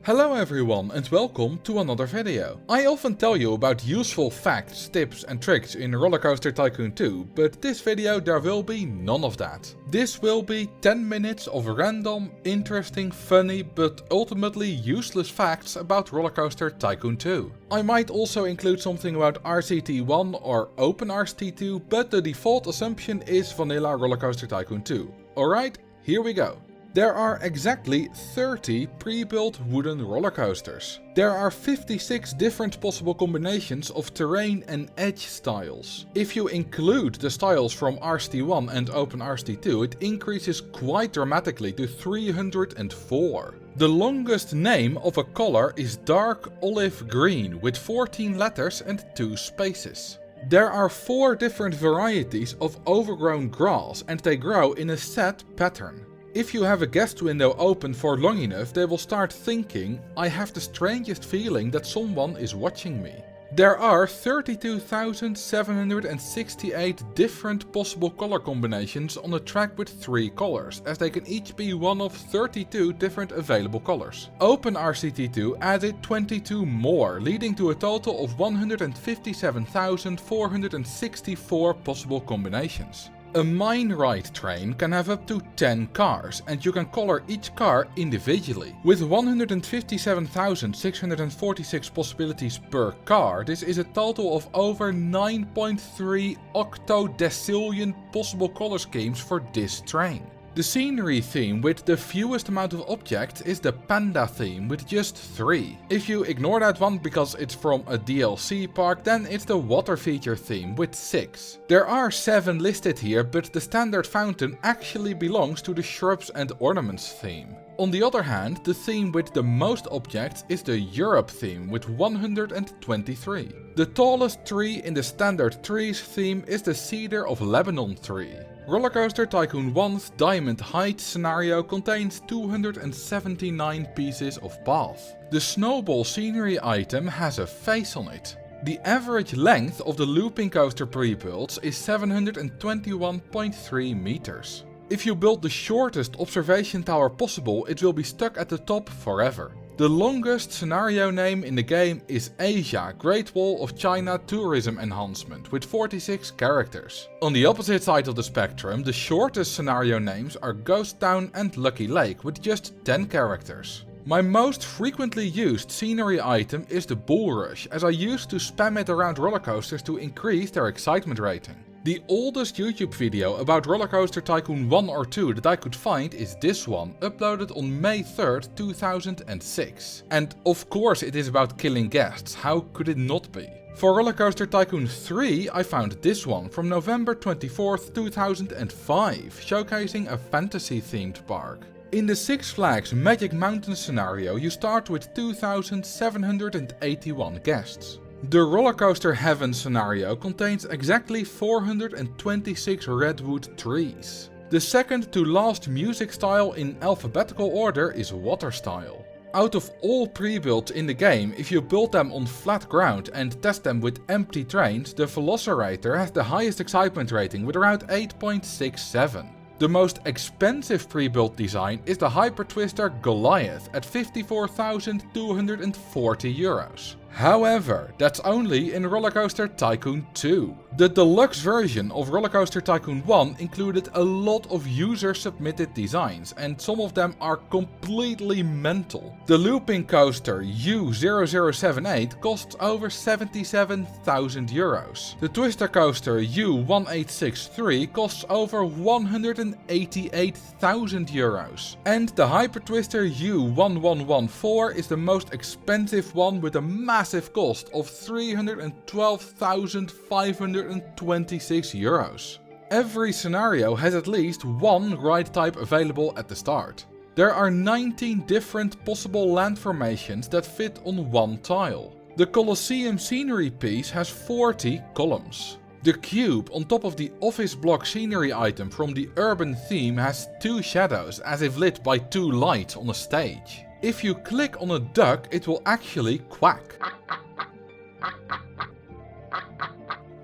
Hello everyone and welcome to another video. I often tell you about useful facts, tips and tricks in RollerCoaster Tycoon 2, but this video there will be none of that. This will be 10 minutes of random, interesting, funny, but ultimately useless facts about RollerCoaster Tycoon 2. I might also include something about RCT1 or OpenRCT2, but the default assumption is vanilla RollerCoaster Tycoon 2. Alright, here we go. There are exactly 30 pre-built wooden roller coasters. There are 56 different possible combinations of terrain and edge styles. If you include the styles from RCT1 and OpenRCT2, it increases quite dramatically to 304. The longest name of a color is dark olive green with 14 letters and 2 spaces. There are 4 different varieties of overgrown grass and they grow in a set pattern. If you have a guest window open for long enough, they will start thinking, I have the strangest feeling that someone is watching me. There are 32,768 different possible color combinations on a track with 3 colors, as they can each be one of 32 different available colors. OpenRCT2 added 22 more, leading to a total of 157,464 possible combinations. A mine ride train can have up to 10 cars, and you can color each car individually. With 157,646 possibilities per car, this is a total of over 9.3 octodecillion possible color schemes for this train. The scenery theme with the fewest amount of objects is the panda theme with just 3. If you ignore that one because it's from a DLC park, then it's the water feature theme with 6. There are 7 listed here, but the standard fountain actually belongs to the shrubs and ornaments theme. On the other hand, the theme with the most objects is the Europe theme with 123. The tallest tree in the standard trees theme is the Cedar of Lebanon tree. RollerCoaster Tycoon 1's Diamond Heights scenario contains 279 pieces of path. The snowball scenery item has a face on it. The average length of the looping coaster pre-builds is 721.3 meters. If you build the shortest observation tower possible, it will be stuck at the top forever. The longest scenario name in the game is Asia Great Wall of China Tourism Enhancement with 46 characters. On the opposite side of the spectrum, the shortest scenario names are Ghost Town and Lucky Lake with just 10 characters. My most frequently used scenery item is the Bull Rush, as I used to spam it around rollercoasters to increase their excitement rating. The oldest YouTube video about RollerCoaster Tycoon 1 or 2 that I could find is this one, uploaded on May 3rd, 2006. And of course it is about killing guests, how could it not be? For RollerCoaster Tycoon 3 I found this one from November 24th, 2005, showcasing a fantasy themed park. In the Six Flags Magic Mountain scenario you start with 2,781 guests. The Rollercoaster Heaven scenario contains exactly 426 redwood trees. The second to last music style in alphabetical order is water style. Out of all pre-builds in the game, if you build them on flat ground and test them with empty trains, the Velociraptor has the highest excitement rating with around 8.67. The most expensive pre-built design is the Hyper Twister Goliath at 54,240 euros. However, that's only in RollerCoaster Tycoon 2. The deluxe version of RollerCoaster Tycoon 1 included a lot of user-submitted designs, and some of them are completely mental. The looping coaster U0078 costs over 77,000 euros. The twister coaster U1863 costs over 188,000 euros. And the Hyper Twister U1114 is the most expensive one with a massive cost of 312,526 euros. Every scenario has at least one ride type available at the start. There are 19 different possible land formations that fit on one tile. The Colosseum scenery piece has 40 columns. The cube on top of the office block scenery item from the urban theme has 2 shadows as if lit by 2 lights on a stage. If you click on a duck, it will actually quack.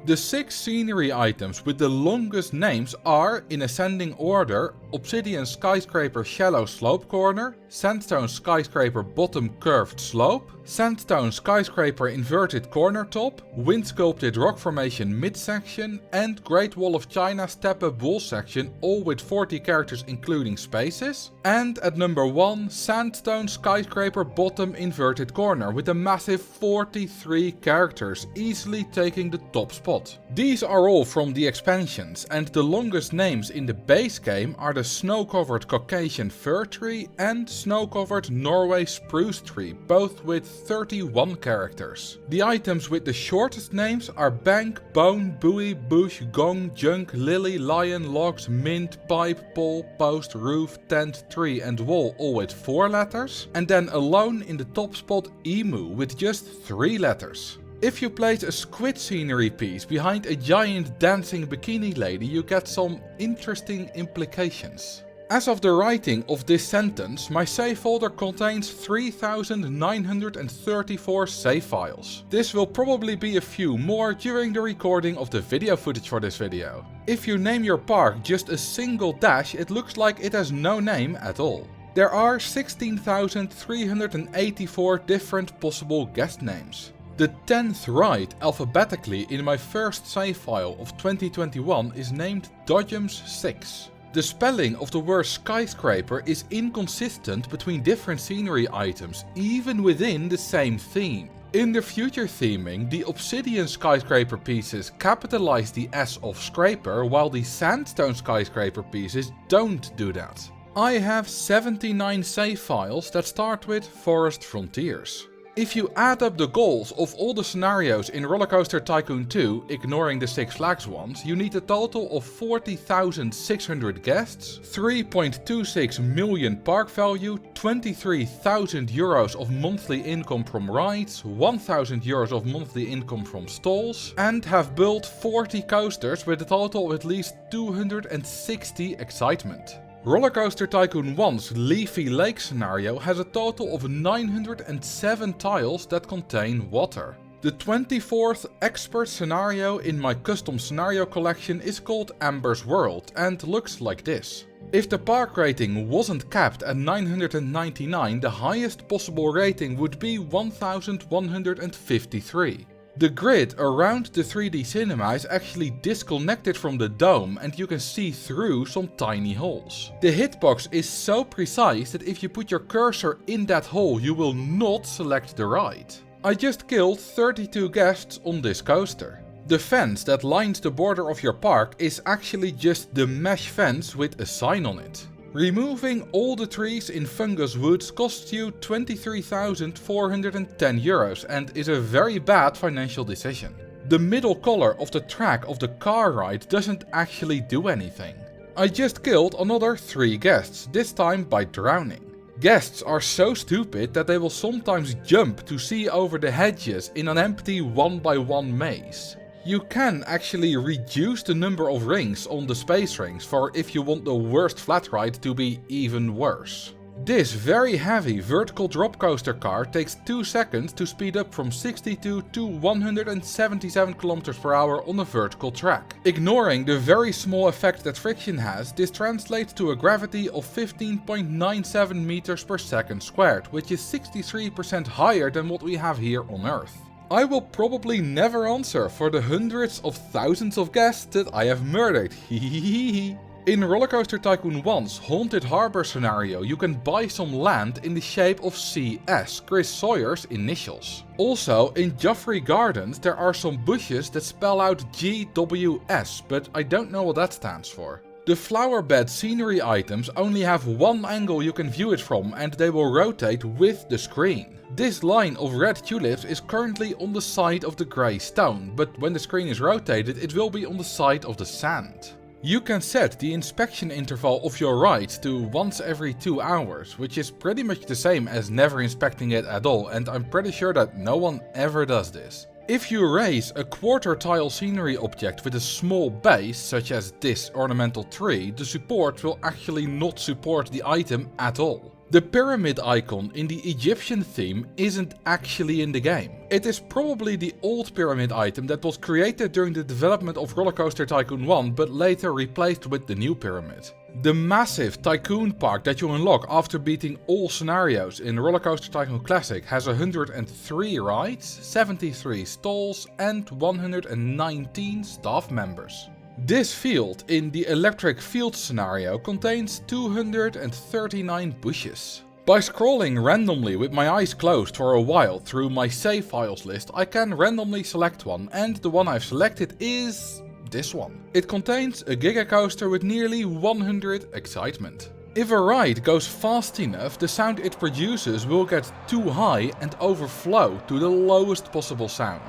The 6 scenery items with the longest names are, in ascending order, Obsidian Skyscraper Shallow Slope Corner, Sandstone Skyscraper Bottom Curved Slope, Sandstone Skyscraper Inverted Corner Top, Wind Sculpted Rock Formation Midsection, and Great Wall of China Step Up Wall Section, all with 40 characters including spaces. And at number 1, Sandstone Skyscraper Bottom Inverted Corner with a massive 43 characters, easily taking the top spot. These are all from the expansions, and the longest names in the base game are the Snow-Covered Caucasian Fir Tree and Snow-Covered Norway Spruce Tree, both with 31 characters. The items with the shortest names are Bank, Bone, Buoy, Bush, Gong, Junk, Lily, Lion, Logs, Mint, Pipe, Pole, Post, Roof, Tent, Tree and Wall, all with 4 letters. And then alone in the top spot Emu with just 3 letters. If you place a squid scenery piece behind a giant dancing bikini lady, you get some interesting implications. As of the writing of this sentence, my save folder contains 3,934 save files. This will probably be a few more during the recording of the video footage for this video. If you name your park just a single dash, it looks like it has no name at all. There are 16,384 different possible guest names. The 10th ride alphabetically in my first save file of 2021 is named Dodgems 6. The spelling of the word skyscraper is inconsistent between different scenery items, even within the same theme. In the future theming, the obsidian skyscraper pieces capitalize the S of scraper, while the sandstone skyscraper pieces don't do that. I have 79 save files that start with Forest Frontiers. If you add up the goals of all the scenarios in RollerCoaster Tycoon 2, ignoring the Six Flags ones, you need a total of 40,600 guests, 3.26 million park value, 23,000 euros of monthly income from rides, 1,000 euros of monthly income from stalls, and have built 40 coasters with a total of at least 260 excitement. RollerCoaster Tycoon 1's Leafy Lake scenario has a total of 907 tiles that contain water. The 24th expert scenario in my custom scenario collection is called Amber's World and looks like this. If the park rating wasn't capped at 999, the highest possible rating would be 1153. The grid around the 3D cinema is actually disconnected from the dome and you can see through some tiny holes. The hitbox is so precise that if you put your cursor in that hole you will not select the ride. I just killed 32 guests on this coaster. The fence that lines the border of your park is actually just the mesh fence with a sign on it. Removing all the trees in Fungus Woods costs you 23,410 euros and is a very bad financial decision. The middle color of the track of the car ride doesn't actually do anything. I just killed another 3 guests, this time by drowning. Guests are so stupid that they will sometimes jump to see over the hedges in an empty 1x1 maze. You can actually reduce the number of rings on the space rings for if you want the worst flat ride to be even worse. This very heavy vertical drop coaster car takes 2 seconds to speed up from 62 to 177 km per hour on a vertical track. Ignoring the very small effect that friction has, this translates to a gravity of 15.97 meters per second squared, which is 63% higher than what we have here on Earth. I will probably never answer for the hundreds of thousands of guests that I have murdered. In RollerCoaster Tycoon 1's Haunted Harbor scenario, you can buy some land in the shape of CS, Chris Sawyer's initials. Also, in Joffrey Gardens there are some bushes that spell out GWS, but I don't know what that stands for. The flower bed scenery items only have one angle you can view it from and they will rotate with the screen. This line of red tulips is currently on the side of the grey stone, but when the screen is rotated it will be on the side of the sand. You can set the inspection interval of your ride to once every 2 hours, which is pretty much the same as never inspecting it at all, and I'm pretty sure that no one ever does this. If you raise a quarter tile scenery object with a small base, such as this ornamental tree, the support will actually not support the item at all. The pyramid icon in the Egyptian theme isn't actually in the game. It is probably the old pyramid item that was created during the development of RollerCoaster Tycoon 1 but later replaced with the new pyramid. The massive Tycoon park that you unlock after beating all scenarios in RollerCoaster Tycoon Classic has 103 rides, 73 stalls and 119 staff members. This field in the electric field scenario contains 239 bushes. By scrolling randomly with my eyes closed for a while through my save files list, I can randomly select one, and the one I've selected is this one. It contains a Giga Coaster with nearly 100 excitement. If a ride goes fast enough, the sound it produces will get too high and overflow to the lowest possible sound.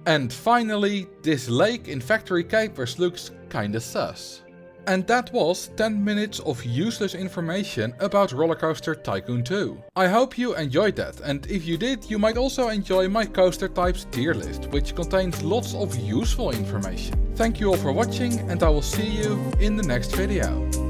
And finally, this lake in Factory Capers looks kinda sus. And that was 10 minutes of useless information about RollerCoaster Tycoon 2. I hope you enjoyed that, and if you did, you might also enjoy my coaster types tier list, which contains lots of useful information. Thank you all for watching, and I will see you in the next video.